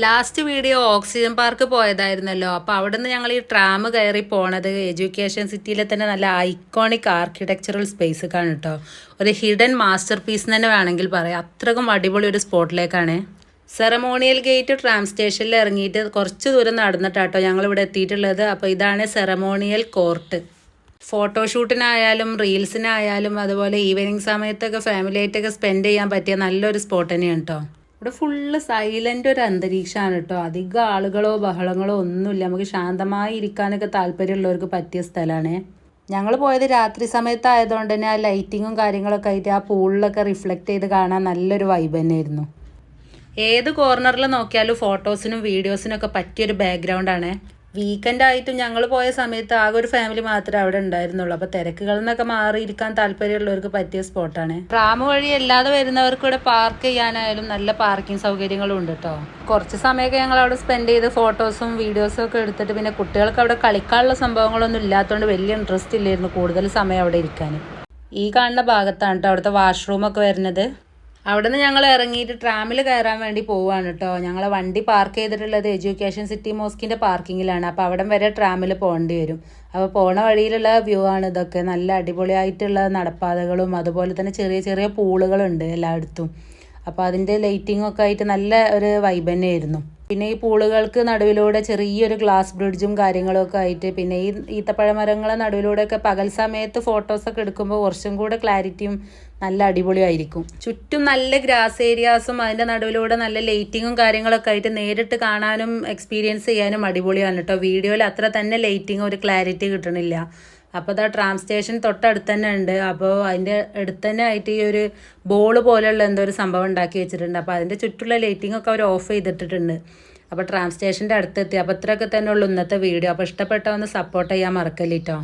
Last video oxygen park പോയതായിരുന്നല്ലോ. അപ്പോൾ അവിടെ നിന്ന് ഞങ്ങൾ ഈ ട്രാം കയറി പോണത് എഡ്യൂക്കേഷൻ സിറ്റിയിലെ തന്നെ നല്ല ഐക്കോണിക് ആർക്കിടെക്ചറൽ സ്പേസൊക്കെയാണ് കേട്ടോ. ഒരു ഹിഡൻ മാസ്റ്റർ പീസ് തന്നെ വേണമെങ്കിൽ പറയാം. അത്രക്കും അടിപൊളി ഒരു സ്പോട്ടിലേക്കാണ്. സെറമോണിയൽ ഗേറ്റ് ട്രാം സ്റ്റേഷനിൽ ഇറങ്ങിയിട്ട് കുറച്ച് ദൂരം നടന്നിട്ടാട്ടോ ഞങ്ങളിവിടെ എത്തിയിട്ടുള്ളത്. അപ്പോൾ ഇതാണ് സെറമോണിയൽ കോർട്ട്. ഫോട്ടോഷൂട്ടിനായാലും റീൽസിനായാലും അതുപോലെ ഈവനിങ് സമയത്തൊക്കെ ഫാമിലി ആയിട്ടൊക്കെ സ്പെൻഡ് ചെയ്യാൻ പറ്റിയ നല്ലൊരു സ്പോട്ട് തന്നെയാണ് കേട്ടോ. ഇവിടെ ഫുള്ള് സൈലൻ്റ് ഒരു അന്തരീക്ഷമാണ് കേട്ടോ. അധികം ആളുകളോ ബഹളങ്ങളോ ഒന്നുമില്ല. നമുക്ക് ശാന്തമായി ഇരിക്കാനൊക്കെ താല്പര്യമുള്ളവർക്ക് പറ്റിയ സ്ഥലമാണ്. ഞങ്ങൾ പോയത് രാത്രി സമയത്തായതുകൊണ്ട് തന്നെ ആ ലൈറ്റിങ്ങും കാര്യങ്ങളൊക്കെ ആയിട്ട് ആ പൂളിലൊക്കെ റിഫ്ലക്റ്റ് ചെയ്ത് കാണാൻ നല്ലൊരു വൈബ് തന്നെയായിരുന്നു. ഏത് കോർണറിൽ നോക്കിയാലും ഫോട്ടോസിനും വീഡിയോസിനും ഒക്കെ പറ്റിയൊരു ബാക്ക്ഗ്രൗണ്ടാണ്. വീക്കെൻഡ് ആയിട്ടും ഞങ്ങൾ പോയ സമയത്ത് ആകെ ഒരു ഫാമിലി മാത്രമേ അവിടെ ഉണ്ടായിരുന്നുള്ളൂ. അപ്പോൾ തിരക്കുകളിൽ നിന്നൊക്കെ മാറിയിരിക്കാൻ താല്പര്യമുള്ളവർക്ക് പറ്റിയ സ്പോട്ടാണ്. ട്രാം വഴി അല്ലാതെ വരുന്നവർക്ക് ഇവിടെ പാർക്ക് ചെയ്യാനായാലും നല്ല പാർക്കിംഗ് സൗകര്യങ്ങളും ഉണ്ട് കേട്ടോ. കുറച്ച് സമയമൊക്കെ ഞങ്ങൾ അവിടെ സ്പെൻഡ് ചെയ്ത് ഫോട്ടോസും വീഡിയോസും ഒക്കെ എടുത്തിട്ട് പിന്നെ കുട്ടികൾക്ക് അവിടെ കളിക്കാനുള്ള സംഭവങ്ങളൊന്നും ഇല്ലാത്തതുകൊണ്ട് വലിയ ഇൻട്രസ്റ്റ് ഇല്ലായിരുന്നു കൂടുതൽ സമയം അവിടെ ഇരിക്കാൻ. ഈ കാണുന്ന ഭാഗത്താണ് കേട്ടോ അവിടുത്തെ വാഷ്റൂമൊക്കെ വരുന്നത്. അവിടെ നിന്ന് ഞങ്ങൾ ഇറങ്ങിയിട്ട് ട്രാമിൽ കയറാൻ വേണ്ടി പോവുകയാണ് കേട്ടോ. ഞങ്ങളെ വണ്ടി പാർക്ക് ചെയ്തിട്ടുള്ളത് എഡ്യൂക്കേഷൻ സിറ്റി മോസ്കിൻ്റെ പാർക്കിങ്ങിലാണ്. അപ്പോൾ അവിടെ വരെ ട്രാമിൽ പോകേണ്ടി വരും. അപ്പോൾ പോണ വഴിയിലുള്ള വ്യൂ ആണ് ഇതൊക്കെ. നല്ല അടിപൊളിയായിട്ടുള്ള നടപ്പാതകളും അതുപോലെ തന്നെ ചെറിയ ചെറിയ പൂളുകളുണ്ട് എല്ലായിടത്തും. അപ്പോൾ അതിൻ്റെ ലൈറ്റിങ്ങൊക്കെ ആയിട്ട് നല്ല ഒരു വൈബ് തന്നെയായിരുന്നു. പിന്നെ ഈ പൂളുകൾക്ക് നടുവിലൂടെ ചെറിയൊരു ഗ്ലാസ് ബ്രിഡ്ജും കാര്യങ്ങളൊക്കെ ആയിട്ട് പിന്നെ ഈ ഈത്തപ്പഴമരങ്ങളെ നടുവിലൂടെയൊക്കെ പകൽ സമയത്ത് ഫോട്ടോസൊക്കെ എടുക്കുമ്പോൾ കുറച്ചും കൂടെ ക്ലാരിറ്റിയും നല്ല അടിപൊളിയായിരിക്കും. ചുറ്റും നല്ല ഗ്രാസ് ഏരിയാസും അതിൻ്റെ നടുവിലൂടെ നല്ല ലൈറ്റിങ്ങും കാര്യങ്ങളൊക്കെ ആയിട്ട് നേരിട്ട് കാണാനും എക്സ്പീരിയൻസ് ചെയ്യാനും അടിപൊളിയാണ് കേട്ടോ. വീഡിയോയിൽ അത്ര തന്നെ ലൈറ്റിങ്ങും ഒരു ക്ലാരിറ്റി കിട്ടണില്ല. അപ്പോൾ അതാ ട്രാം സ്റ്റേഷൻ തൊട്ടടുത്ത് തന്നെ ഉണ്ട്. അപ്പോൾ അതിൻ്റെ അടുത്ത് തന്നെ ആയിട്ട് ഈ ഒരു ബോള് പോലെയുള്ള എന്തോ ഒരു സംഭവം ഉണ്ടാക്കി വെച്ചിട്ടുണ്ട്. അപ്പോൾ അതിൻ്റെ ചുറ്റുള്ള ലൈറ്റിങ്ങൊക്കെ അവർ ഓഫ് ചെയ്തിട്ടിട്ടുണ്ട്. അപ്പോൾ ട്രാം സ്റ്റേഷൻ്റെ അടുത്തെത്തി. അപ്പോൾ ഇത്രയൊക്കെ തന്നെ ഉള്ളൂ ഇന്നത്തെ വീഡിയോ. അപ്പോൾ ഇഷ്ടപ്പെട്ട ഒന്ന് സപ്പോർട്ട് ചെയ്യാൻ മറക്കല്ലിട്ടോ.